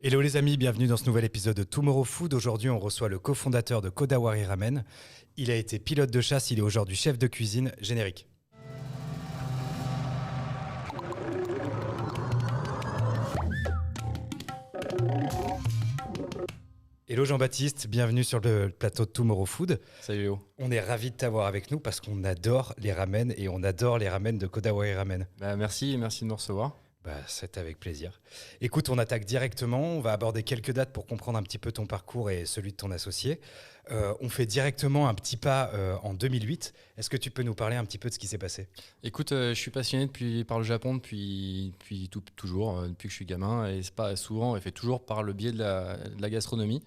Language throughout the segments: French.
Hello les amis, bienvenue dans ce nouvel épisode de Tomorrow Food. Aujourd'hui, on reçoit le cofondateur de Kodawari Ramen. Il a été pilote de chasse, il est aujourd'hui chef de cuisine. Générique. Hello Jean-Baptiste, bienvenue sur le plateau de Tomorrow Food. Salut Léo. On est ravis de t'avoir avec nous parce qu'on adore les ramen et on adore les ramen de Kodawari Ramen. Merci de nous recevoir. C'est avec plaisir. Écoute, on attaque directement. On va aborder quelques dates pour comprendre un petit peu ton parcours et celui de ton associé. On fait directement un petit pas en 2008. Est-ce que tu peux nous parler un petit peu de ce qui s'est passé ? Écoute, je suis passionné par le Japon depuis toujours, depuis que je suis gamin. Et c'est pas souvent, et fait toujours par le biais de la gastronomie.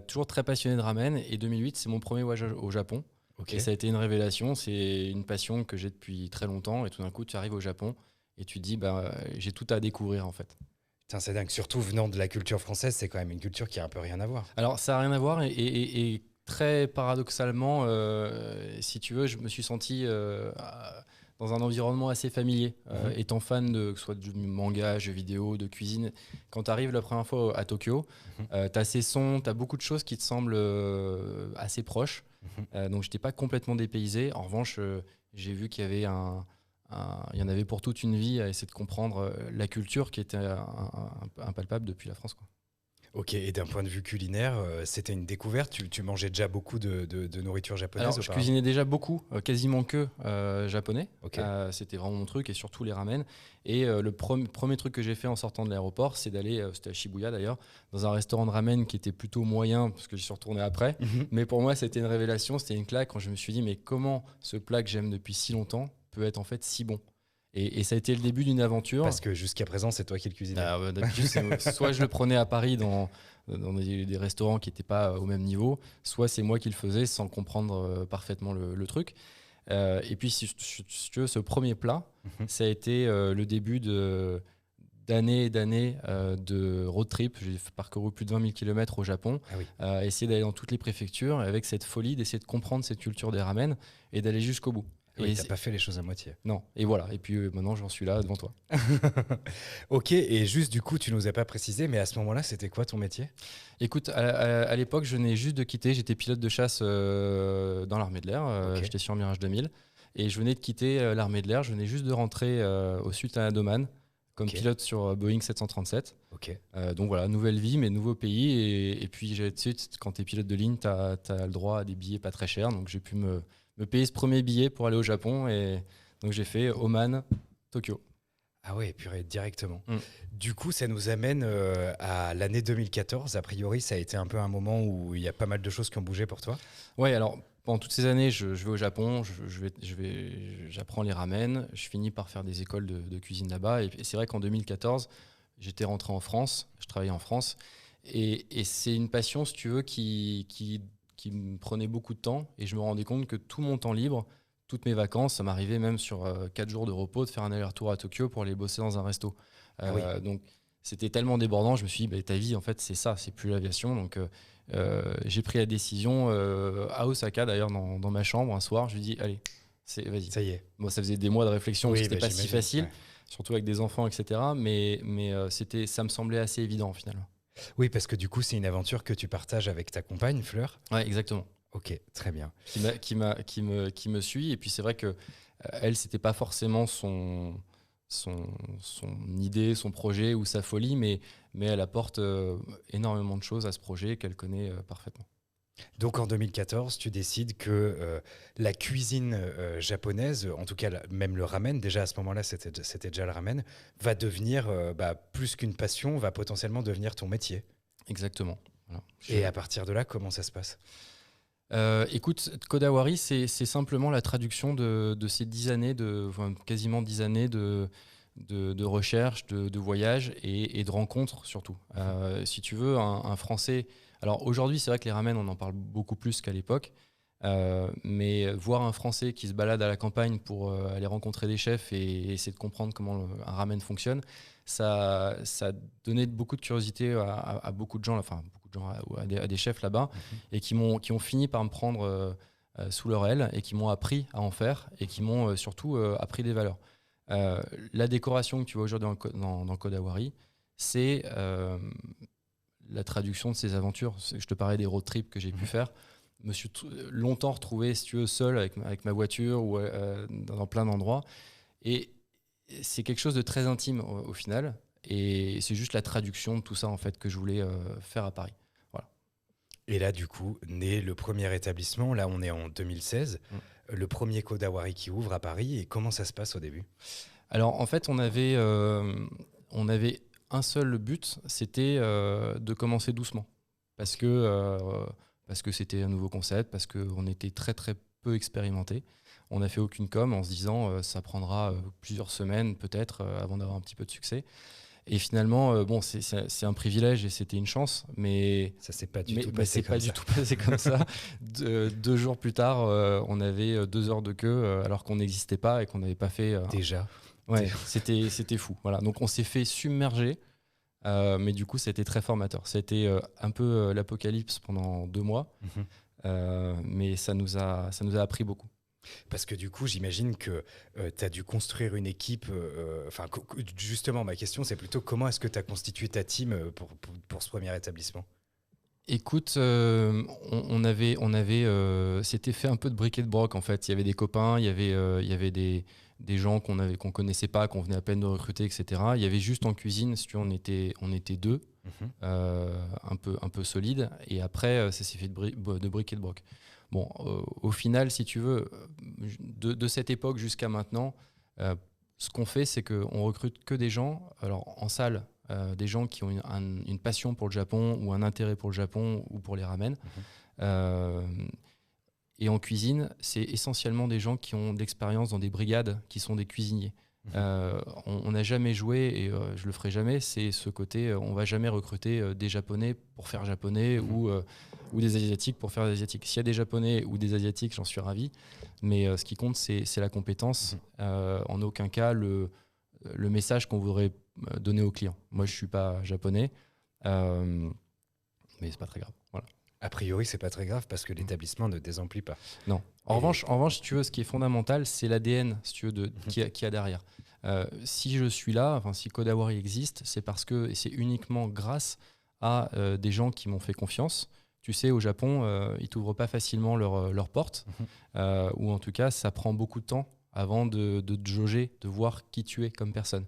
Toujours très passionné de ramen. Et 2008, c'est mon premier voyage au Japon. Ok. Et ça a été une révélation. C'est une passion que j'ai depuis très longtemps. Et tout d'un coup, tu arrives au Japon et tu te dis, j'ai tout à découvrir en fait. Putain, c'est dingue. Surtout venant de la culture française, c'est quand même une culture qui a un peu rien à voir. Alors, ça n'a rien à voir et très paradoxalement, si tu veux, je me suis senti dans un environnement assez familier. Étant fan que ce soit du manga, jeux vidéo, de cuisine, quand tu arrives la première fois à Tokyo, tu as ces sons, tu as beaucoup de choses qui te semblent assez proches. Donc, je n'étais pas complètement dépaysé. En revanche, j'ai vu qu'il y avait il y en avait pour toute une vie à essayer de comprendre la culture qui était impalpable depuis la France, quoi. Ok, et d'un point de vue culinaire, c'était une découverte. Tu mangeais déjà beaucoup de nourriture japonaise Alors, je auparavant ? cuisinais déjà beaucoup, quasiment que japonais. Ok. C'était vraiment mon truc et surtout les ramen. Et le premier truc que j'ai fait en sortant de l'aéroport, c'est d'aller, c'était à Shibuya d'ailleurs, dans un restaurant de ramen qui était plutôt moyen parce que j'y suis retourné après. Mais pour moi, c'était une révélation, c'était une claque quand je me suis dit, mais comment ce plat que j'aime depuis si longtemps peut être en fait si bon ? Et ça a été le début d'une aventure. Parce que jusqu'à présent, c'est toi qui le cuisinais. D'habitude, soit je le prenais à Paris dans des restaurants qui n'étaient pas au même niveau, soit c'est moi qui le faisais sans comprendre parfaitement le truc. Et puis, si tu veux, ce premier plat, ça a été le début d'années et d'années de road trip. J'ai parcouru plus de 20 000 km au Japon, essayer d'aller dans toutes les préfectures avec cette folie d'essayer de comprendre cette culture des ramen et d'aller jusqu'au bout. Oui, t'as pas fait les choses à moitié. Non, et voilà. Et puis maintenant, j'en suis là devant toi. Ok, et juste du coup, tu nous as pas précisé, mais à ce moment-là, c'était quoi ton métier ? Écoute, à l'époque, je venais juste de quitter. J'étais pilote de chasse dans l'armée de l'air. J'étais sur Mirage 2000. Et je venais de quitter l'armée de l'air. Je venais juste de rentrer au Sultanat d'Oman comme pilote sur Boeing 737. Donc voilà, nouvelle vie, mais nouveau pays. Et puis, tu sais, quand tu es pilote de ligne, tu as le droit à des billets pas très chers. Donc, j'ai pu me payer ce premier billet pour aller au Japon. Et donc, j'ai fait Oman, Tokyo. Ah ouais, purée, directement. Du coup, ça nous amène à l'année 2014. A priori, ça a été un peu un moment où il y a pas mal de choses qui ont bougé pour toi. Ouais, alors pendant toutes ces années, je vais au Japon, j'apprends les ramen, je finis par faire des écoles de cuisine là-bas. Et c'est vrai qu'en 2014, j'étais rentré en France, je travaillais en France. Et c'est une passion, si tu veux, qui me prenait beaucoup de temps. Et je me rendais compte que tout mon temps libre, toutes mes vacances, ça m'arrivait même sur 4 jours de repos de faire un aller-retour à Tokyo pour aller bosser dans un resto. Donc c'était tellement débordant, je me suis dit, ta vie en fait c'est ça, c'est plus l'aviation. Donc j'ai pris la décision à Osaka d'ailleurs dans ma chambre un soir, je lui dis allez, vas-y. Ça y est. Bon, ça faisait des mois de réflexion, parce que c'était pas si facile, ouais. surtout avec des enfants, etc. Mais ça me semblait assez évident finalement. Oui, parce que du coup, c'est une aventure que tu partages avec ta compagne, Fleur. Ouais, exactement. Ok, très bien. Qui me suit. Et puis c'est vrai que elle, c'était pas forcément son idée, son projet ou sa folie, mais elle apporte énormément de choses à ce projet qu'elle connaît parfaitement. Donc en 2014, tu décides que la cuisine japonaise, en tout cas même le ramen, déjà à ce moment-là c'était déjà le ramen, va devenir plus qu'une passion, va potentiellement devenir ton métier. Exactement. Voilà. Et à partir de là, comment ça se passe ? Écoute, Kodawari, c'est simplement la traduction de ces 10 années, quasiment 10 années de recherche, de voyage et de rencontres surtout. Si tu veux, un Français... Alors aujourd'hui, c'est vrai que les ramen, on en parle beaucoup plus qu'à l'époque, mais voir un Français qui se balade à la campagne pour aller rencontrer des chefs et essayer de comprendre comment un ramen fonctionne, ça donnait beaucoup de curiosité à beaucoup de gens, enfin beaucoup de gens, à des chefs là-bas, et qui ont fini par me prendre sous leur aile et qui m'ont appris à en faire et qui m'ont surtout appris des valeurs. La décoration que tu vois aujourd'hui dans Kodawari, c'est la traduction de ces aventures. Je te parlais des road trips que j'ai pu faire. Je me suis longtemps retrouvé, si tu veux, seul avec ma voiture ou dans plein d'endroits. Et c'est quelque chose de très intime au final. Et c'est juste la traduction de tout ça en fait que je voulais faire à Paris. Voilà. Et là, du coup, naît le premier établissement. Là, on est en 2016. Le premier Kodawari qui ouvre à Paris. Et comment ça se passe au début? Alors, en fait, on avait un seul but, c'était de commencer doucement. Parce que c'était un nouveau concept, parce qu'on était très, très peu expérimenté. On n'a fait aucune com en se disant ça prendra plusieurs semaines peut-être avant d'avoir un petit peu de succès. Et finalement, bon, c'est un privilège et c'était une chance, mais ça s'est pas du tout passé comme ça. du tout passé comme ça. 2 jours plus tard, on avait 2 heures de queue alors qu'on n'existait pas et qu'on n'avait pas fait. Déjà. Ouais, c'était fou. Voilà. Donc on s'est fait submerger, mais du coup c'était très formateur. C'était un peu l'apocalypse pendant 2 mois, mais ça nous a appris beaucoup. Parce que du coup, j'imagine que tu as dû construire une équipe. Justement, ma question, c'est plutôt comment est-ce que tu as constitué ta team pour ce premier établissement? Écoute, on avait c'était fait un peu de briquet de broc en fait. Il y avait des copains, il y avait des gens qu'on connaissait pas, qu'on venait à peine de recruter, etc. Il y avait juste en cuisine, si tu veux, on était 2, un peu solides. Et après, ça s'est fait de briquet de broc. Bon, au final, si tu veux, de cette époque jusqu'à maintenant, ce qu'on fait, c'est qu'on recrute que des gens, alors en salle, des gens qui ont une passion pour le Japon ou un intérêt pour le Japon ou pour les ramen. Et en cuisine, c'est essentiellement des gens qui ont de l'expérience dans des brigades, qui sont des cuisiniers. On n'a jamais joué, et je le ferai jamais, c'est ce côté, on va jamais recruter des Japonais pour faire japonais ou des Asiatiques pour faire des Asiatiques. S'il y a des Japonais ou des Asiatiques, j'en suis ravi, mais ce qui compte, c'est la compétence. En aucun cas, le message qu'on voudrait donner aux clients. Moi, je ne suis pas japonais, mais c'est pas très grave. Voilà. A priori, c'est pas très grave parce que l'établissement ne désemplit pas. Non. En revanche, si tu veux, ce qui est fondamental, c'est l'ADN, si tu veux, qu'il y a derrière. Si je suis là, enfin, si Kodawari existe, c'est parce que c'est uniquement grâce à des gens qui m'ont fait confiance. Tu sais, au Japon, ils t'ouvrent pas facilement leurs portes, ou en tout cas, ça prend beaucoup de temps avant de te jauger, de voir qui tu es comme personne.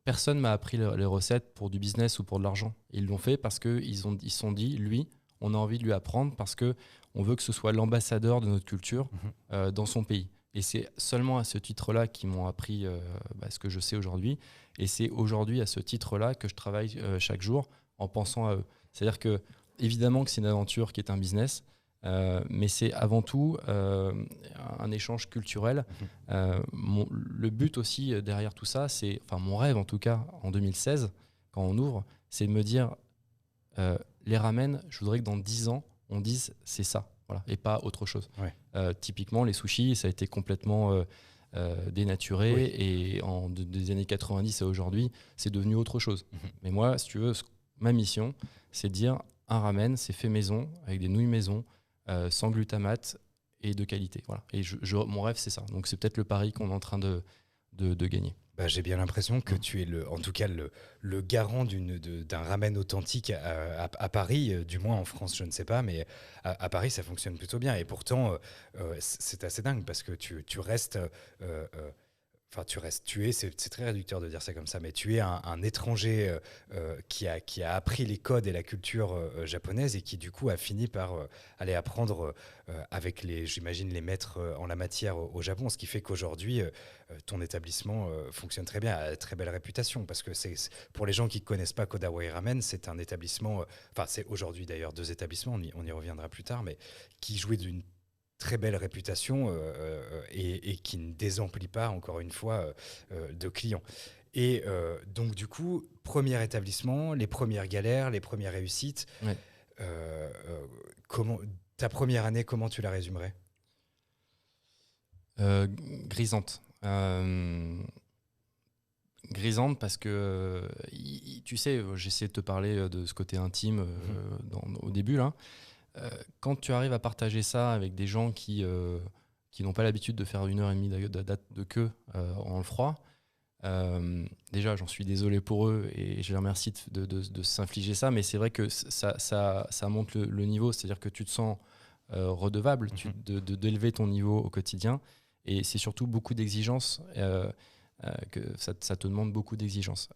Personne m'a appris les recettes pour du business ou pour de l'argent. Ils l'ont fait parce qu'ils se sont dit, lui, on a envie de lui apprendre parce qu'on veut que ce soit l'ambassadeur de notre culture dans son pays. Et c'est seulement à ce titre-là qu'ils m'ont appris ce que je sais aujourd'hui. Et c'est aujourd'hui à ce titre-là que je travaille chaque jour en pensant à eux. C'est-à-dire que, évidemment que c'est une aventure qui est un business, mais c'est avant tout un échange culturel. Le but aussi derrière tout ça, mon rêve en tout cas en 2016, quand on ouvre, c'est de me dire les ramen, je voudrais que dans 10 ans, on dise c'est ça, voilà, et pas autre chose. Ouais. Typiquement, les sushis, ça a été complètement dénaturé, oui. Et des années 90 à aujourd'hui, c'est devenu autre chose. Mais moi, si tu veux, ma mission, c'est de dire un ramen, c'est fait maison, avec des nouilles maison, sans glutamate et de qualité. Voilà. Et mon rêve, c'est ça. Donc c'est peut-être le pari qu'on est en train de gagner. Bah, j'ai bien l'impression que tu es en tout cas le garant d'un ramen authentique à Paris, du moins en France, je ne sais pas, mais à Paris, ça fonctionne plutôt bien. Et pourtant, c'est assez dingue parce que tu restes... c'est très réducteur de dire ça comme ça, mais tu es un étranger qui a appris les codes et la culture japonaise et qui du coup a fini par aller apprendre avec j'imagine, les maîtres en la matière au Japon, ce qui fait qu'aujourd'hui, ton établissement fonctionne très bien, a très belle réputation, parce que pour les gens qui ne connaissent pas Kodawari Ramen, c'est un établissement, c'est aujourd'hui d'ailleurs 2 établissements, on y reviendra plus tard, mais qui jouait d'une très belle réputation et qui ne désemplit pas, encore une fois, de clients. Et donc, du coup, premier établissement, les premières galères, les premières réussites. Ouais. Ta première année, comment tu la résumerais ? Grisante. Grisante parce que, tu sais, j'essaie de te parler de ce côté intime au début, là. Quand tu arrives à partager ça avec des gens qui n'ont pas l'habitude de faire 1h30 de queue en le froid, Déjà, j'en suis désolé pour eux et je les remercie de s'infliger ça, mais c'est vrai que ça monte le niveau, c'est-à-dire que tu te sens redevable d'élever ton niveau au quotidien, et c'est surtout beaucoup d'exigences, que ça te demande beaucoup d'exigences.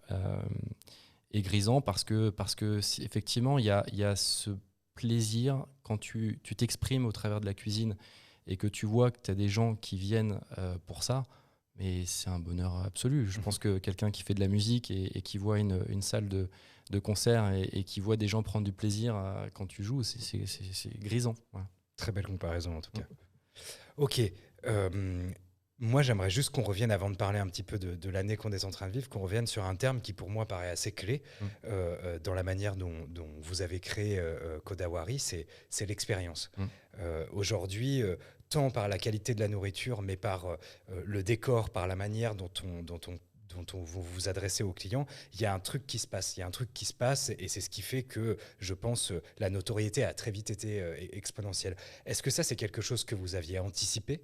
Et grisant parce que effectivement, il y a ce plaisir quand tu t'exprimes au travers de la cuisine et que tu vois que tu as des gens qui viennent pour ça. Mais c'est un bonheur absolu. Je pense que quelqu'un qui fait de la musique et qui voit une salle de concert et qui voit des gens prendre du plaisir quand tu joues, c'est grisant. Voilà. Très belle comparaison en tout cas. Ok. Moi, j'aimerais juste qu'on revienne, avant de parler un petit peu de l'année qu'on est en train de vivre, qu'on revienne sur un terme qui pour moi paraît assez clé dans la manière dont vous avez créé Kodawari, c'est l'expérience. Aujourd'hui, tant par la qualité de la nourriture, mais par le décor, par la manière dont vous vous adressez aux clients, il y a un truc qui se passe. Il y a un truc qui se passe et c'est ce qui fait que, je pense, la notoriété a très vite été exponentielle. Est-ce que ça, c'est quelque chose que vous aviez anticipé ?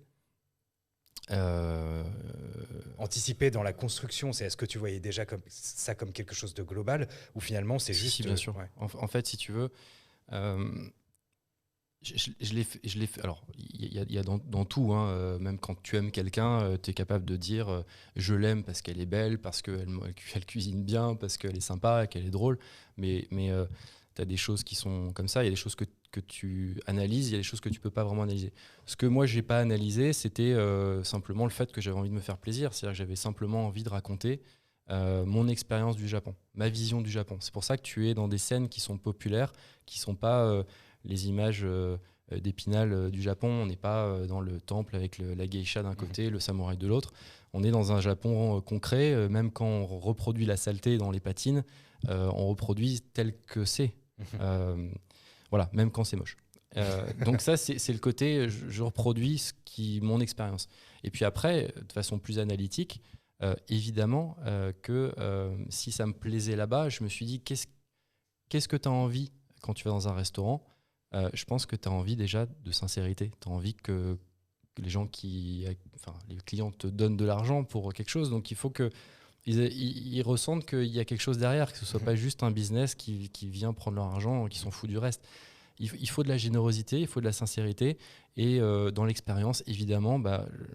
Anticipé dans la construction, est-ce que tu voyais déjà ça comme quelque chose de global ou finalement c'est juste... Si, bien sûr. Ouais. En fait, si tu veux... Je l'ai fait. Alors, il y a dans tout, hein, même quand tu aimes quelqu'un, tu es capable de dire je l'aime parce qu'elle est belle, parce qu'elle cuisine bien, parce qu'elle est sympa, qu'elle est drôle. Mais tu as des choses qui sont comme ça. Il y a des choses que tu analyses, il y a des choses que tu peux pas vraiment analyser. Ce que moi, j'ai pas analysé, c'était simplement le fait que j'avais envie de me faire plaisir. C'est-à-dire que j'avais simplement envie de raconter mon expérience du Japon, ma vision du Japon. C'est pour ça que tu es dans des scènes qui sont populaires, qui sont pas... les images d'Épinal du Japon. On n'est pas dans le temple avec la geisha d'un côté, le samouraï de l'autre. On est dans un Japon concret. Même quand on reproduit la saleté dans les patines, on reproduit tel que c'est. Voilà, même quand c'est moche. Donc ça, c'est le côté, je reproduis mon expérience. Et puis après, de façon plus analytique, évidemment que si ça me plaisait là-bas, je me suis dit, qu'est-ce que tu as envie quand tu vas dans un restaurant? Je pense que tu as envie déjà de sincérité. Tu as envie que les gens les clients te donnent de l'argent pour quelque chose. Donc il faut qu'ils ressentent qu'il y a quelque chose derrière, que ce ne soit pas juste un business qui vient prendre leur argent et qui s'en fout du reste. Il faut de la générosité, il faut de la sincérité. Et dans l'expérience, évidemment,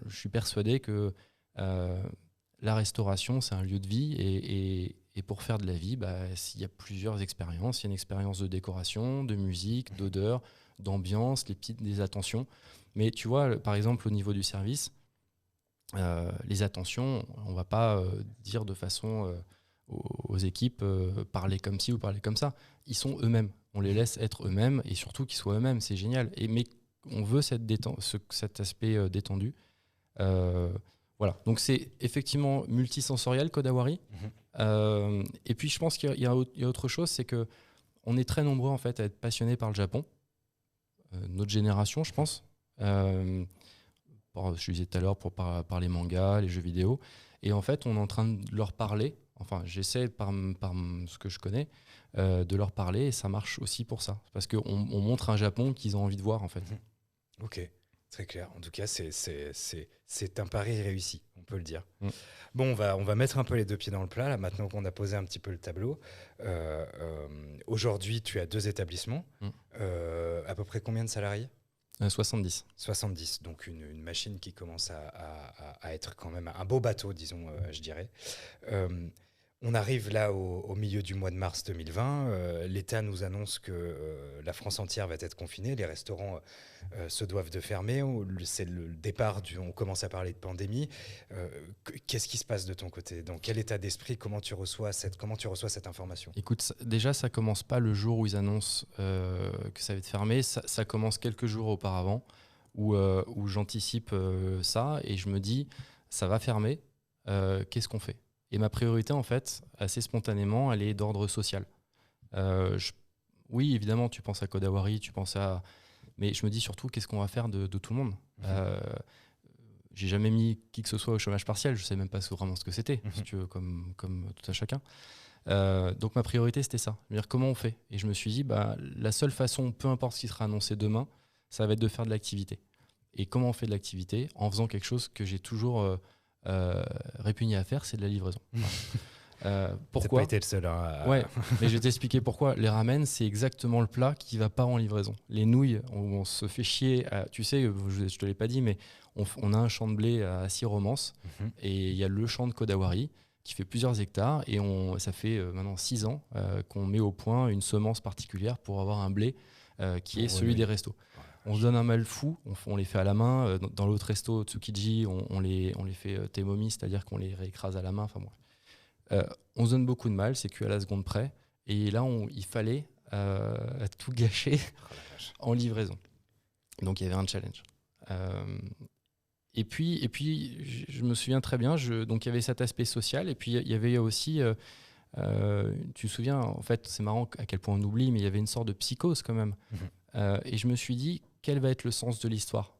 je suis persuadé que la restauration, c'est un lieu de vie. Et pour faire de la vie, il y a plusieurs expériences. Il y a une expérience de décoration, de musique, d'odeur, d'ambiance, des attentions. Mais tu vois, par exemple, au niveau du service, les attentions, on ne va pas dire de façon aux équipes parler comme ci ou parler comme ça. Ils sont eux-mêmes. On les laisse être eux-mêmes et surtout qu'ils soient eux-mêmes. C'est génial. Mais on veut cet aspect détendu. Voilà, donc c'est effectivement multisensoriel, Kodawari. Et puis je pense qu'il y a autre chose, c'est que on est très nombreux en fait à être passionnés par le Japon, notre génération, je pense. Je disais tout à l'heure par les mangas, les jeux vidéo, et en fait on est en train de leur parler. Enfin, j'essaie par ce que je connais de leur parler, et ça marche aussi pour ça, parce qu'on montre un Japon qu'ils ont envie de voir en fait. Ok. Très clair. En tout cas, c'est un pari réussi, on peut le dire. Bon, on va mettre un peu les deux pieds dans le plat, là, maintenant qu'on a posé un petit peu le tableau. Aujourd'hui, tu as 2 établissements. À peu près combien de salariés ? 70. 70, donc une machine qui commence à être quand même un beau bateau, disons, je dirais. On arrive là au milieu du mois de mars 2020. L'État nous annonce que la France entière va être confinée. Les restaurants se doivent de fermer. C'est le départ on commence à parler de pandémie. Qu'est-ce qui se passe de ton côté ? Dans quel état d'esprit ? Comment tu reçois cette information ? Écoute, déjà, ça commence pas le jour où ils annoncent que ça va être fermé. Ça commence quelques jours auparavant où j'anticipe ça et je me dis, ça va fermer. Qu'est-ce qu'on fait ? Et ma priorité, en fait, assez spontanément, elle est d'ordre social. Oui, évidemment, tu penses à Kodawari, mais je me dis surtout, qu'est-ce qu'on va faire de tout le monde ? J'ai jamais mis qui que ce soit au chômage partiel, je ne sais même pas vraiment ce que c'était, si tu veux, comme tout à chacun. Donc ma priorité, c'était ça. C'est-à-dire, comment on fait ? Et je me suis dit, la seule façon, peu importe ce qui sera annoncé demain, ça va être de faire de l'activité. Et comment on fait de l'activité ? En faisant quelque chose que j'ai toujours répugné à faire, c'est de la livraison. T'as Pourquoi? pas été le seul. Ouais, mais je vais t'expliquer pourquoi. Les ramen, c'est exactement le plat qui va pas en livraison. Les nouilles, on se fait chier. Tu sais, je te l'ai pas dit, mais on a un champ de blé à Six-Romances Mhm. et il y a le champ de Kodawari qui fait plusieurs hectares et ça fait maintenant 6 ans qu'on met au point une semence particulière pour avoir un blé qui est Pour celui renouer. des restos. Ouais, On se donne un mal fou, on les fait à la main. Dans l'autre resto, Tsukiji, on les fait temomi, c'est-à-dire qu'on les réécrase à la main. Enfin, bref. On se donne beaucoup de mal, c'est cuit à la seconde près. Et là, il fallait tout gâcher Oh la vache. en livraison. Donc il y avait un challenge. Et puis, je me souviens très bien, donc il y avait cet aspect social, et puis il y avait aussi, tu te souviens, en fait, c'est marrant à quel point on oublie, mais il y avait une sorte de psychose quand même. Mhm. Et je me suis dit, quel va être le sens de l'histoire?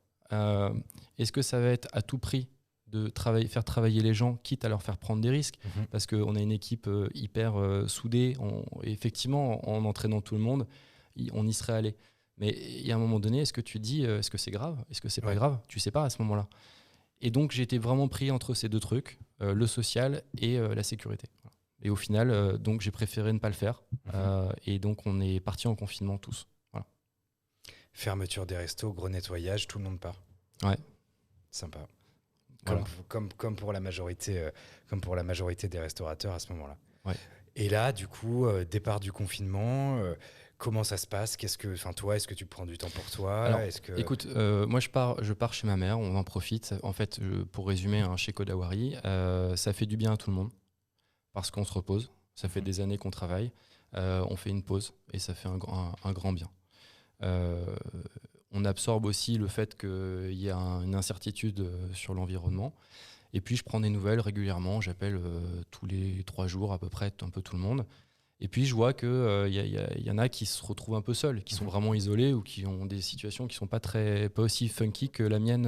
Est-ce que ça va être à tout prix de faire travailler les gens, quitte à leur faire prendre des risques? Mhm. Parce qu'on a une équipe hyper soudée, et effectivement, en entraînant tout le monde, on y serait allé. Mais il y a un moment donné, est-ce que tu te dis, est-ce que c'est grave? Est-ce que c'est pas Ouais. grave? Tu sais pas à ce moment-là. Et donc, j'ai été vraiment pris entre ces deux trucs, le social et la sécurité. Voilà. Et au final, donc, j'ai préféré ne pas le faire. Mhm. Et donc, on est partis en confinement tous. Voilà. Fermeture des restos, gros nettoyage, tout le monde part. Ouais. Sympa. Voilà. Comme pour la majorité des restaurateurs à ce moment-là. Ouais. Et là, du coup, départ du confinement, comment ça se passe? Toi, est-ce que tu prends du temps pour toi? Alors, Est-ce que... écoute, moi, je pars chez ma mère, on en profite. En fait, pour résumer, chez Kodawari, ça fait du bien à tout le monde parce qu'on se repose. Ça fait Mhm. des années qu'on travaille. On fait une pause et ça fait un grand bien. Euh, on absorbe aussi le fait qu'il y a une incertitude sur l'environnement. Et puis, je prends des nouvelles régulièrement. J'appelle tous les 3 jours à peu près un peu tout le monde. Et puis, je vois qu'il y en a qui se retrouvent un peu seuls, qui sont Mhm. vraiment isolés ou qui ont des situations qui ne sont pas aussi funky que la mienne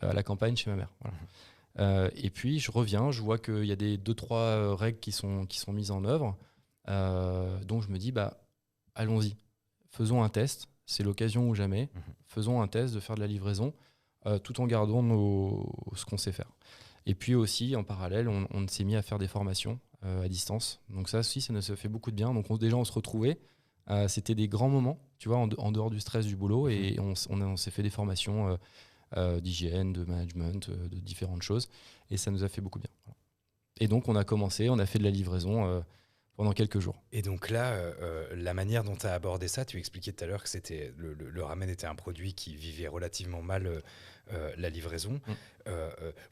à la campagne chez ma mère. Voilà. Et puis, je reviens, je vois qu'il y a des 2-3 règles qui sont mises en œuvre. Donc, je me dis, bah, allons-y, faisons un test. C'est l'occasion ou jamais. Mhm. Faisons un test de faire de la livraison tout en gardant ce qu'on sait faire. Et puis aussi, en parallèle, on s'est mis à faire des formations à distance. Donc ça aussi, ça nous a fait beaucoup de bien. Donc déjà, on se retrouvait. C'était des grands moments, tu vois, en dehors du stress du boulot. Mhm. Et on s'est fait des formations d'hygiène, de management, de différentes choses. Et ça nous a fait beaucoup de bien. Voilà. Et donc, on a fait de la livraison pendant quelques jours. Et donc là, la manière dont tu as abordé ça, tu expliquais tout à l'heure que le ramen était un produit qui vivait relativement mal la livraison. Mm.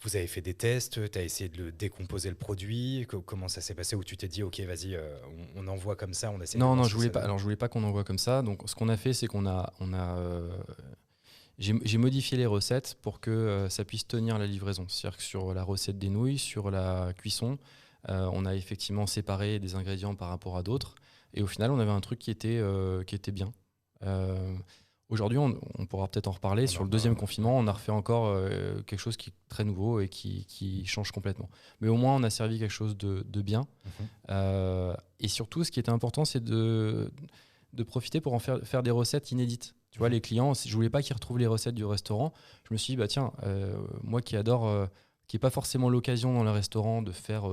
Vous avez fait des tests, tu as essayé de décomposer le produit. Comment ça s'est passé? Ou tu t'es dit, OK, vas-y, on envoie comme ça, on essaie de Non, voir non, ce je que voulais ça pas. donne. Alors, je voulais pas qu'on envoie comme ça. Donc, ce qu'on a fait, c'est j'ai modifié les recettes pour que ça puisse tenir la livraison. C'est-à-dire que sur la recette des nouilles, sur la cuisson, on a effectivement séparé des ingrédients par rapport à d'autres. Et au final, on avait un truc qui était bien. Euh, Aujourd'hui, on pourra peut-être en reparler. On en Sur le deuxième reparlera. confinement, on a refait encore quelque chose qui est très nouveau et qui change complètement. Mais au moins, on a servi quelque chose de bien. Mhm. Et surtout, ce qui était important, c'est de profiter pour en faire des recettes inédites. Tu vois, Mhm. les clients, je voulais pas qu'ils retrouvent les recettes du restaurant. Je me suis dit, bah tiens, moi qui adore, qui n'ai pas forcément l'occasion dans le restaurant de faire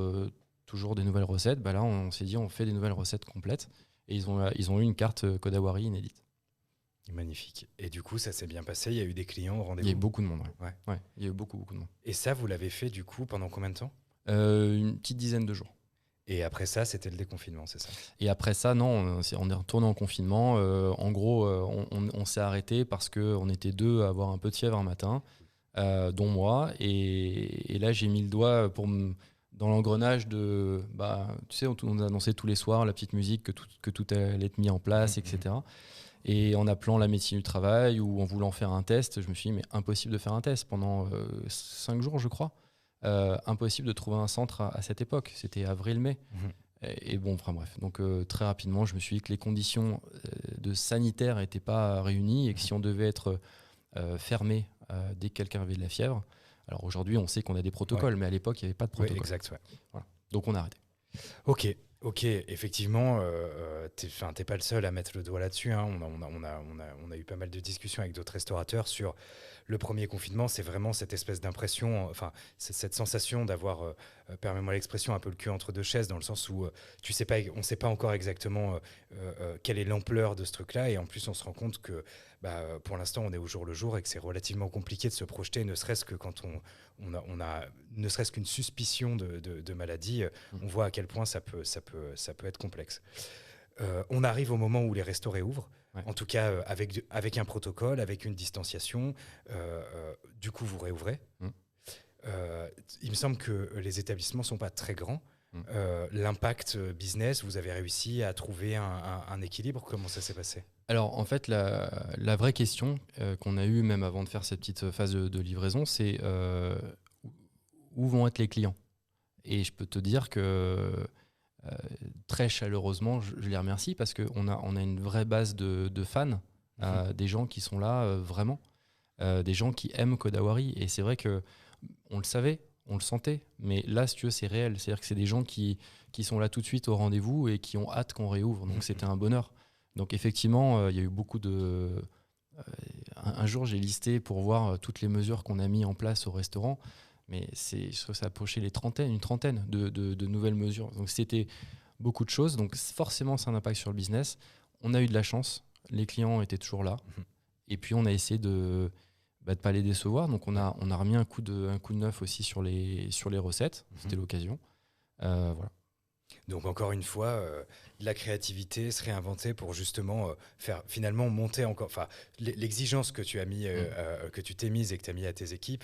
toujours des nouvelles recettes, bah là, on s'est dit, on fait des nouvelles recettes complètes. Et ils ont eu une carte Kodawari inédite. Magnifique. Et du coup, ça s'est bien passé. Il y a eu des clients au Il y a eu rendez-vous. beaucoup de monde. Ouais. Ouais, il y a eu beaucoup, beaucoup de monde. Et ça, vous l'avez fait du coup pendant combien de temps? Une petite dizaine de jours. Et après ça, c'était le déconfinement, c'est ça? Et après ça, non, on est retourné en confinement. En gros, on s'est arrêté parce qu'on était deux à avoir un peu de fièvre un matin, dont moi. Et là, j'ai mis le doigt dans l'engrenage de... Bah, tu sais, on annonçait tous les soirs la petite musique, que tout allait être mis en place, Mhm. etc. Et en appelant la médecine du travail ou en voulant faire un test, je me suis dit, mais impossible de faire un test pendant 5 jours, je crois. Impossible de trouver un centre à cette époque. C'était avril-mai. Mhm. Et bon, enfin bref. Donc très rapidement, je me suis dit que les conditions de sanitaire n'étaient pas réunies et que si on devait être fermé dès que quelqu'un avait de la fièvre, alors aujourd'hui, on sait qu'on a des protocoles, Ouais. mais à l'époque, il n'y avait pas de Ouais, protocole. exact, ouais. Voilà. Donc on a arrêté. Ok, effectivement, t'es pas le seul à mettre le doigt là-dessus, hein. On a eu pas mal de discussions avec d'autres restaurateurs sur le premier confinement, c'est vraiment cette espèce d'impression, enfin, c'est cette sensation d'avoir, permets-moi l'expression, un peu le cul entre deux chaises, dans le sens où on ne sait pas encore exactement quelle est l'ampleur de ce truc-là, et en plus, on se rend compte que pour l'instant, on est au jour le jour et que c'est relativement compliqué de se projeter, ne serait-ce que quand on a ne serait-ce qu'une suspicion de maladie, on voit à quel point ça peut être complexe. On arrive au moment où les restos réouvrent, en tout cas avec un protocole, avec une distanciation. Du coup, vous réouvrez. Il me semble que les établissements ne sont pas très grands. L'impact business, vous avez réussi à trouver un équilibre. Comment ça s'est passé ? Alors, en fait, la vraie question qu'on a eue même avant de faire cette petite phase de livraison, c'est où vont être les clients ? Et je peux te dire que très chaleureusement, je les remercie parce qu'on a une vraie base de fans, des gens qui sont là vraiment, des gens qui aiment Kodawari. Et c'est vrai qu'on le savait, on le sentait, mais là, si tu veux, c'est réel. C'est-à-dire que c'est des gens qui sont là tout de suite au rendez-vous et qui ont hâte qu'on réouvre. Donc, c'était un bonheur. Donc, effectivement, il y a eu beaucoup de... un jour, j'ai listé pour voir toutes les mesures qu'on a mis en place au restaurant. Mais ça approchait une trentaine de nouvelles mesures. Donc c'était beaucoup de choses. Donc forcément, c'est un impact sur le business. On a eu de la chance. Les clients étaient toujours là. Et puis on a essayé de pas les décevoir. Donc on a remis un coup de neuf aussi sur les recettes. C'était l'occasion. Voilà. Donc encore une fois, la créativité, se réinventer pour justement faire finalement monter encore. Enfin, l'exigence que tu as mis, que tu t'es mise et que tu as mis à tes équipes,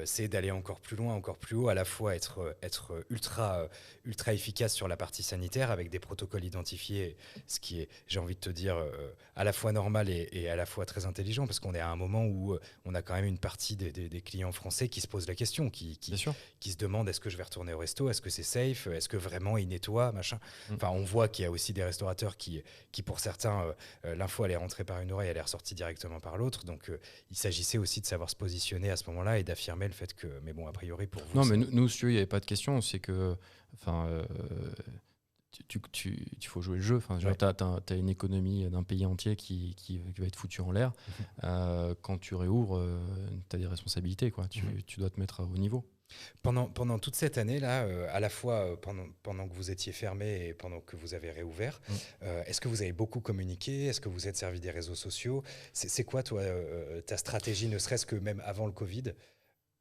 c'est d'aller encore plus loin, encore plus haut, à la fois être ultra efficace sur la partie sanitaire avec des protocoles identifiés, ce qui est, j'ai envie de te dire, à la fois normal et à la fois très intelligent, parce qu'on est à un moment où on a quand même une partie des clients français qui se posent la question, qui se demandent est-ce que je vais retourner au resto, est-ce que c'est safe, est-ce que vraiment ils nettoient, machin. Enfin, on voit qu'il y a aussi des restaurateurs qui pour certains, l'info elle est rentrée par une oreille, elle est ressortie directement par l'autre. Donc, il s'agissait aussi de savoir se positionner à ce moment-là et d'affirmer le fait que, mais bon, a priori pour vous. Non, mais nous, si tu veux, il n'y avait pas de question. C'est que, enfin, il faut jouer le jeu. Enfin, tu as une économie d'un pays entier qui va être foutue en l'air. Quand tu réouvres, tu as des responsabilités, quoi. Tu dois te mettre au niveau. Pendant toute cette année-là, à la fois pendant que vous étiez fermé et pendant que vous avez réouvert, est-ce que vous avez beaucoup communiqué ? Est-ce que vous êtes servi des réseaux sociaux ? C'est quoi, toi, ta stratégie, ne serait-ce que même avant le Covid ?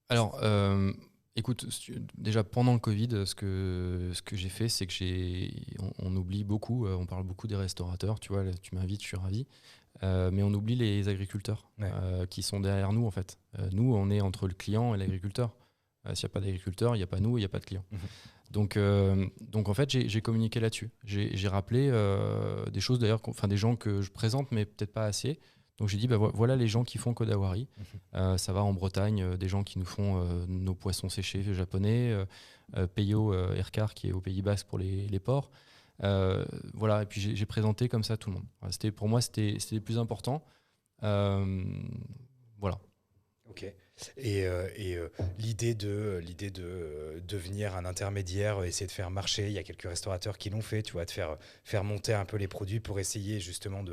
Alors, écoute, déjà pendant le Covid, ce que j'ai fait, c'est que on oublie beaucoup, on parle beaucoup des restaurateurs, tu vois, là, tu m'invites, je suis ravi, mais on oublie les agriculteurs qui sont derrière nous, en fait. Nous, on est entre le client et l'agriculteur. S'il n'y a pas d'agriculteur, il n'y a pas nous, il n'y a pas de client. Donc en fait, j'ai communiqué là-dessus. J'ai rappelé des choses d'ailleurs, des gens que je présente, mais peut-être pas assez. Donc j'ai dit, voilà les gens qui font Kodawari. Ça va en Bretagne, des gens qui nous font nos poissons séchés japonais, Peyo Erkar qui est au Pays Basque pour les porcs. Voilà, et puis j'ai présenté comme ça tout le monde. Pour moi, c'était le plus important. Voilà. Ok. Et l'idée de devenir un intermédiaire, essayer de faire marcher, il y a quelques restaurateurs qui l'ont fait, tu vois, de faire monter un peu les produits pour essayer justement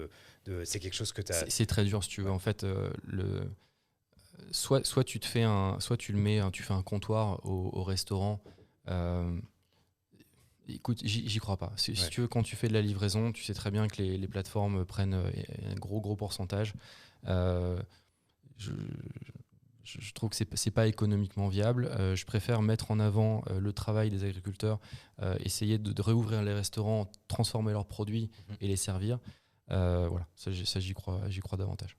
c'est quelque chose que tu as... C'est très dur si tu veux. En fait, soit tu le mets, tu fais un comptoir au restaurant. Écoute, j'y crois pas. Si tu veux, quand tu fais de la livraison, tu sais très bien que les plateformes prennent un gros pourcentage. Je trouve que c'est pas économiquement viable. Je préfère mettre en avant le travail des agriculteurs, essayer de réouvrir les restaurants, transformer leurs produits et les servir. Voilà, ça j'y crois davantage.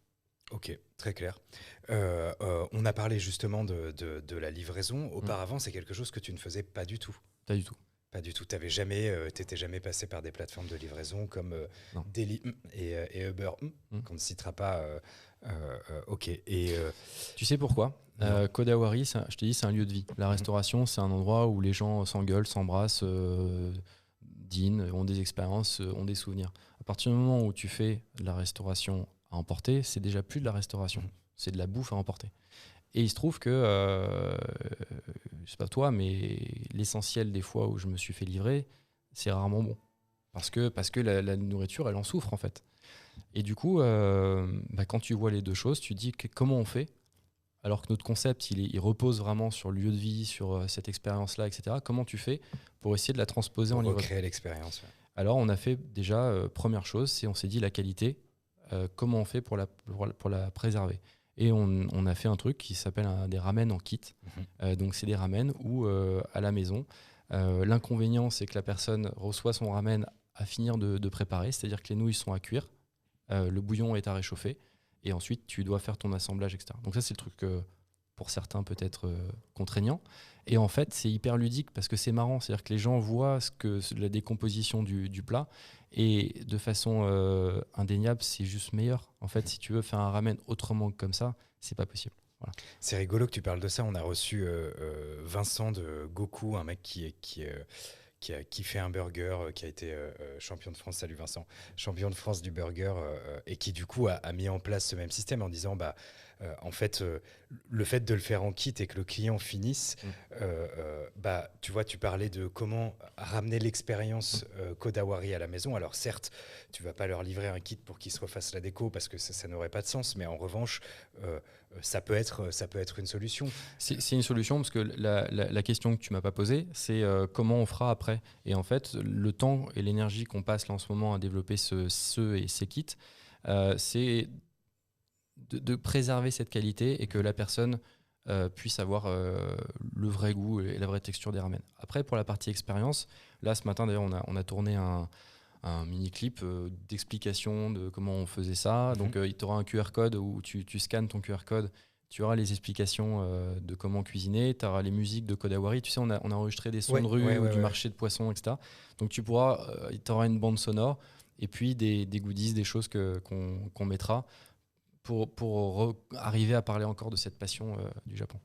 Ok, très clair. On a parlé justement de la livraison. Auparavant, c'est quelque chose que tu ne faisais pas du tout. Pas du tout. Pas du tout. T'étais jamais passé par des plateformes de livraison comme Deli et Uber, qu'on ne citera pas. Ok. Et tu sais pourquoi Kodawari, je te dis, c'est un lieu de vie. La restauration, c'est un endroit où les gens s'engueulent, s'embrassent, dînent, ont des expériences, ont des souvenirs. À partir du moment où tu fais de la restauration à emporter, c'est déjà plus de la restauration. C'est de la bouffe à emporter. Et il se trouve que, je sais pas toi, mais l'essentiel des fois où je me suis fait livrer, c'est rarement bon. Parce que la nourriture, elle en souffre en fait. Et du coup, quand tu vois les deux choses, tu te dis comment on fait alors que notre concept, il repose vraiment sur le lieu de vie, sur cette expérience-là, etc. Comment tu fais pour essayer de la transposer en Pour livraison? recréer l'expérience. Ouais. Alors, on a fait déjà, première chose, on s'est dit la qualité, comment on fait pour la préserver? Et on a fait un truc qui s'appelle des ramen en kit. Donc, c'est des ramen où, à la maison, l'inconvénient, c'est que la personne reçoit son ramen à finir de préparer, c'est-à-dire que les nouilles sont à cuire, le bouillon est à réchauffer, et ensuite, tu dois faire ton assemblage, etc. Donc ça, c'est le truc pour certains peut-être contraignant. Et en fait, c'est hyper ludique parce que c'est marrant. C'est-à-dire que les gens voient la décomposition du plat et de façon indéniable, c'est juste meilleur. En fait, si tu veux faire un ramen autrement que comme ça, c'est pas possible. Voilà. C'est rigolo que tu parles de ça. On a reçu Vincent de Goku, un mec qui fait un burger, qui a été champion de France. Salut Vincent, champion de France du burger, et qui du coup a mis en place ce même système en disant en fait, le fait de le faire en kit et que le client finisse, tu vois, tu parlais de comment ramener l'expérience Kodawari à la maison. Alors certes, tu vas pas leur livrer un kit pour qu'ils se refassent la déco parce que ça n'aurait pas de sens, mais en revanche, ça peut être une solution. C'est une solution parce que la question que tu m'as pas posée, c'est comment on fera après. Et en fait, le temps et l'énergie qu'on passe là en ce moment à développer ces kits, c'est de préserver cette qualité et que la personne puisse avoir le vrai goût et la vraie texture des ramen. Après, pour la partie expérience, là ce matin d'ailleurs on a tourné un mini-clip d'explication de comment on faisait ça. Donc il y aura un QR code où tu scannes ton QR code, tu auras les explications de comment cuisiner, tu auras les musiques de Kodawari. Tu sais, on a enregistré des sons de rue ou du marché de poissons, etc. Donc tu auras une bande sonore et puis des goodies, des choses qu'on mettra pour arriver à parler encore de cette passion du Japon.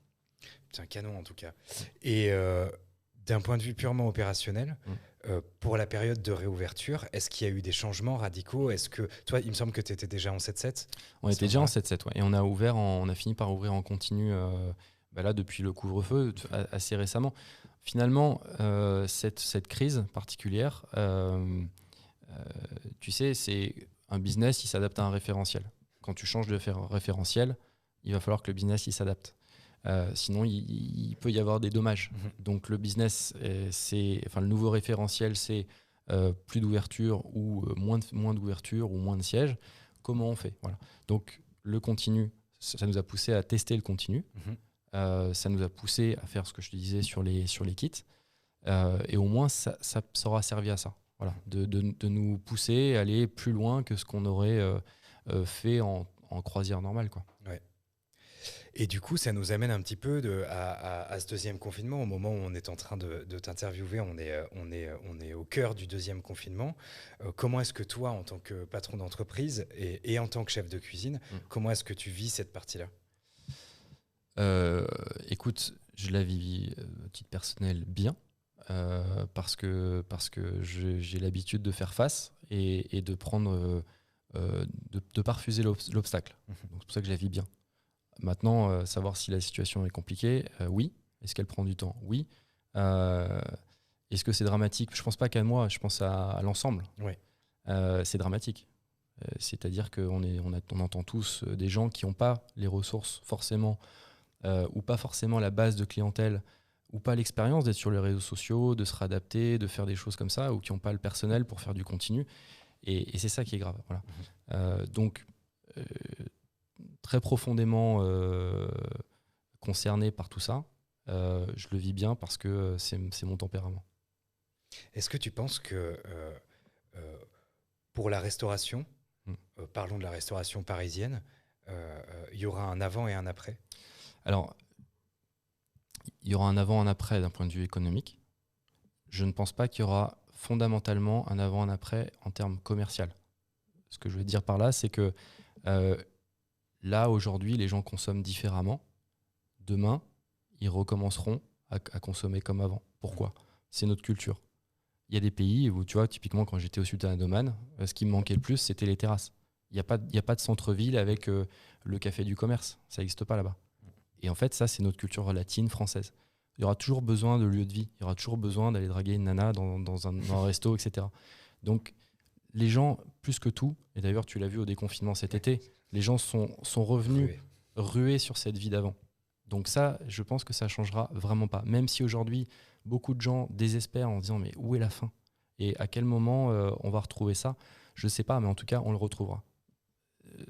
C'est un canon en tout cas. Et d'un point de vue purement opérationnel, pour la période de réouverture, est-ce qu'il y a eu des changements radicaux? Est-ce que toi, il me semble que tu étais déjà en 7-7? On était déjà en 7-7, ouais. Et on a fini par ouvrir en continu là, depuis le couvre-feu, assez récemment. Finalement, cette crise particulière, tu sais, c'est un business qui s'adapte à un référentiel. Quand tu changes de référentiel, il va falloir que le business il s'adapte. Sinon, il peut y avoir des dommages. Donc le business, le nouveau référentiel, c'est plus d'ouverture ou moins d'ouverture ou moins de sièges. Comment on fait? Voilà. Donc le continu, ça nous a poussé à tester le continu. Ça nous a poussé à faire ce que je te disais sur les kits. Et au moins, ça aura servi à ça. Voilà. De nous pousser à aller plus loin que ce qu'on aurait fait en croisière normale, quoi. Ouais. Et du coup, ça nous amène un petit peu à ce deuxième confinement. Au moment où on est en train de t'interviewer, on est au cœur du deuxième confinement. Comment est-ce que toi, en tant que patron d'entreprise et en tant que chef de cuisine, comment est-ce que tu vis cette partie-là? Écoute, je la vis à titre personnel bien. Parce que j'ai l'habitude de faire face et de prendre de pas refuser l'obstacle. Donc c'est pour ça que je la vis bien. Maintenant, savoir si la situation est compliquée, oui. Est-ce qu'elle prend du temps? Oui. Est-ce que c'est dramatique? Je pense pas qu'à moi, je pense à l'ensemble. Ouais. C'est dramatique. C'est-à-dire qu'on entend tous des gens qui n'ont pas les ressources forcément ou pas forcément la base de clientèle ou pas l'expérience d'être sur les réseaux sociaux, de se réadapter, de faire des choses comme ça, ou qui n'ont pas le personnel pour faire du continu. Et c'est ça qui est grave. Voilà. Donc, très profondément concerné par tout ça, je le vis bien parce que c'est mon tempérament. Est-ce que tu penses que pour la restauration, parlons de la restauration parisienne, il y aura un avant et un après? Alors, il y aura un avant et un après d'un point de vue économique. Je ne pense pas qu'il y aura fondamentalement un avant et un après en termes commercial. Ce que je veux dire par là, c'est que là, aujourd'hui, les gens consomment différemment. Demain, ils recommenceront à consommer comme avant. Pourquoi? C'est notre culture. Il y a des pays où, tu vois, typiquement, quand j'étais au Sultanat d'Oman, ce qui me manquait le plus, c'était les terrasses. Il n'y a pas de centre-ville avec le café du commerce. Ça n'existe pas là-bas. Et en fait, ça, c'est notre culture latine, française. Il y aura toujours besoin de lieux de vie. Il y aura toujours besoin d'aller draguer une nana dans un resto, etc. Donc, les gens, plus que tout, et d'ailleurs, tu l'as vu au déconfinement cet été, les gens sont revenus rués sur cette vie d'avant. Donc ça, je pense que ça changera vraiment pas. Même si aujourd'hui, beaucoup de gens désespèrent en se disant mais où est la fin? Et à quel moment on va retrouver ça? Je sais pas, mais en tout cas, on le retrouvera.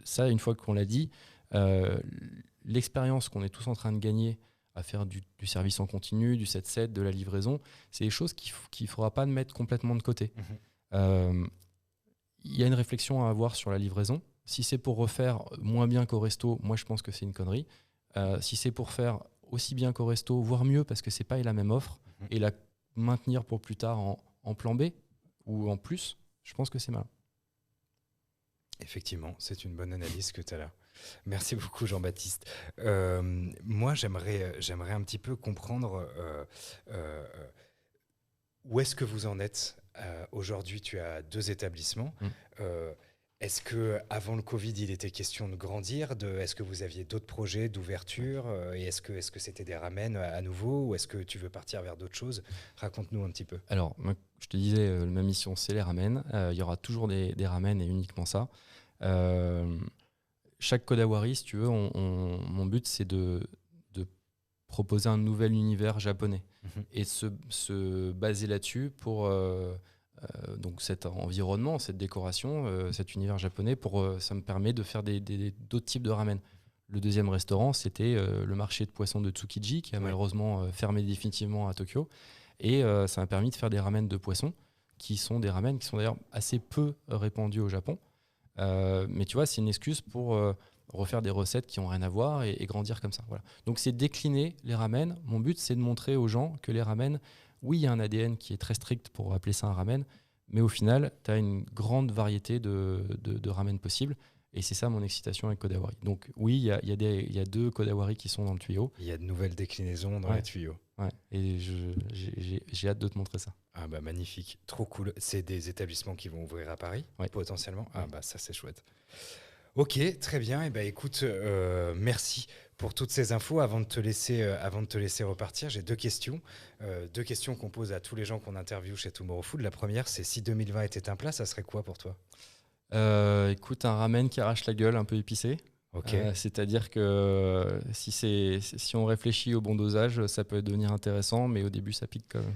Ça, une fois qu'on l'a dit, l'expérience qu'on est tous en train de gagner à faire du service en continu, du 7-7, de la livraison, c'est des choses qu'il ne faudra pas mettre complètement de côté. Il y a une réflexion à avoir sur la livraison. Si c'est pour refaire moins bien qu'au resto, moi je pense que c'est une connerie. Si c'est pour faire aussi bien qu'au resto, voire mieux parce que c'est pas la même offre, et la maintenir pour plus tard en plan B ou en plus, je pense que c'est mal. Effectivement, c'est une bonne analyse que tu as là. Merci beaucoup Jean-Baptiste. Moi, j'aimerais un petit peu comprendre où est-ce que vous en êtes. Aujourd'hui, tu as 2 établissements. Est-ce que avant le Covid, il était question de grandir? Est-ce que vous aviez d'autres projets d'ouverture? Et est-ce que c'était des ramen à nouveau? Ou est-ce que tu veux partir vers d'autres choses? Raconte-nous un petit peu. Alors, moi, je te disais, ma mission, c'est les ramen. Il y aura toujours des ramen et uniquement ça. Chaque Kodawari, si tu veux, mon but, c'est de proposer un nouvel univers japonais et se baser là-dessus pour donc cet environnement, cette décoration, cet univers japonais. Ça me permet de faire d'autres types de ramen. Le deuxième restaurant, c'était le marché de poissons de Tsukiji, qui a malheureusement fermé définitivement à Tokyo. Et ça m'a permis de faire des ramen de poissons, qui sont des ramen qui sont d'ailleurs assez peu répandus au Japon. Mais tu vois, c'est une excuse pour refaire des recettes qui n'ont rien à voir et grandir comme ça. Voilà. Donc c'est décliner les ramen. Mon but, c'est de montrer aux gens que les ramen, oui, il y a un ADN qui est très strict pour appeler ça un ramen, mais au final, tu as une grande variété de ramen possibles. Et c'est ça mon excitation avec Kodawari. Donc oui, il y a 2 Kodawari qui sont dans le tuyau. Il y a de nouvelles déclinaisons dans les tuyaux. Ouais. Et j'ai hâte de te montrer ça. Ah bah magnifique, trop cool. C'est des établissements qui vont ouvrir à Paris, potentiellement. Ah bah ça c'est chouette. Ok, très bien. Et bah écoute, merci pour toutes ces infos. Avant de te laisser repartir, j'ai 2 questions. 2 questions qu'on pose à tous les gens qu'on interviewe chez Tomorrow Food. La première, c'est si 2020 était un plat, ça serait quoi pour toi? Écoute, un ramen qui arrache la gueule, un peu épicé. Okay. C'est-à-dire que si on réfléchit au bon dosage, ça peut devenir intéressant, mais au début, ça pique quand même.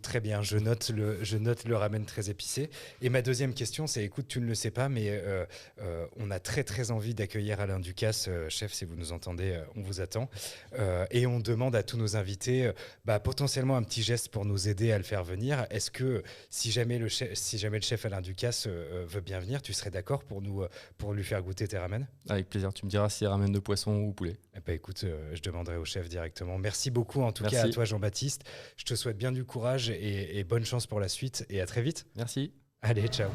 Très bien, je note le ramen très épicé. Et ma deuxième question, c'est, écoute, tu ne le sais pas, mais on a très très envie d'accueillir Alain Ducasse, chef, si vous nous entendez, on vous attend. Et on demande à tous nos invités, potentiellement un petit geste pour nous aider à le faire venir. Est-ce que si jamais le chef Alain Ducasse veut bien venir, tu serais d'accord pour lui faire goûter tes ramen? Avec plaisir, tu me diras si c'est ramen de poisson ou poulet. Écoute, je demanderai au chef directement. Merci beaucoup en tout cas à toi Jean-Baptiste. Je te souhaite bien du courage et bonne chance pour la suite et à très vite. Merci. Allez, ciao.